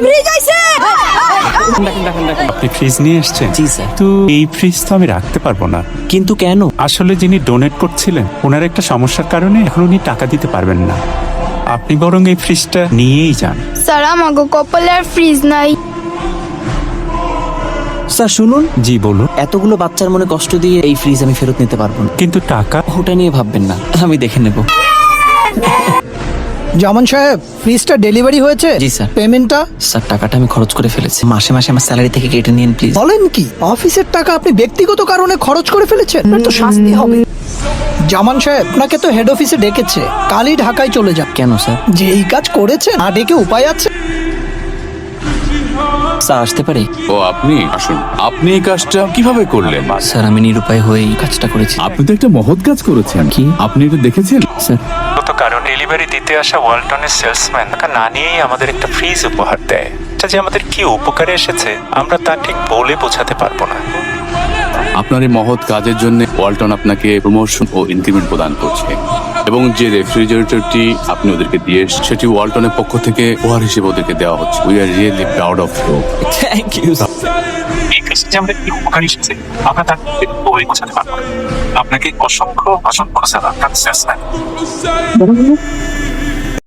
Fridge আইছে। আপনি fridge নিয়ে এসেছেন? জি স্যার। তো এই ফ্রিজ তো আমি রাখতে পারবো না। কিন্তু কেন? আসলে যিনি ডোনেট করছিলেন ওনার একটা সমস্যার কারণে এখন উনি টাকা দিতে পারবেন না। আপনি বরং এই ফ্রিজটা নিয়েই যান। স্যার আমাগো কপালে আর ফ্রিজ নাই। স্যার শুনুন, জি বলুন। এতগুলো বাচ্চার মনে কষ্ট দিয়ে এই ফ্রিজ আমি ফেরত নিতে পারবো না। কিন্তু টাকা? ওটা নিয়ে ভাববেন না, আমি দেখে নেব। জামান সাহেব, ফ্রিজটা ডেলিভারি হয়েছে? জি স্যার। পেমেন্টটা? স্যার টাকাটা আমি খরচ করে ফেলেছি, মাসে মাসে আমার স্যালারি থেকে কেটে নিন প্লিজ। বলেন কি, অফিসের টাকা আপনি ব্যক্তিগত কারণে খরচ করে ফেলেছেন? আপনার তো শাস্তি হবে। জামান সাহেব, আপনাকে তো হেড অফিসে ডেকেছে, কালই ঢাকায় চলে যান। কেন স্যার? যে এই কাজ করেছেন, না ডেকে উপায় আছে? স্যার আসতে পারি? ও আপনি আসুন। আপনি এই কাজটা কিভাবে করলেন? স্যার আমি নিরুপায় হয়ে এই কাজটা করেছি। আপনি তো একটা মহৎ কাজ করেছেন। কি? আপনি এটা দেখেছেন? স্যার তো কারণ ডেলিভারি দিতে আসা ওয়ালটনের সেলসম্যান টাকা না নিয়েই আমাদের একটা ফ্রিজ উপহার দেয়। এটা যে আমাদের কি উপকারে এসেছে আমরা তা ঠিক বলে বোঝাতে পারবো না। আপনার এই মহৎ কাজের জন্য ওয়ালটন আপনাকে প্রমোশন ও ইনক্রিমেন্ট প্রদান করছে, এবং যে রেফ্রিজারেটরটি আপনি ওদেরকে দিয়ে সেটি ওয়ালটনের পক্ষ থেকে উপহার হিসেবে ওদেরকে দেওয়া হচ্ছে। We are really proud of you. Thank you. এই ফ্রিজটা যে আমাদের কি উপকারে এসেছে আমরা তা বলে বোঝাতে পারবো না। আপনাকে অসংখ্য অসংখ্য সেলসম্যান।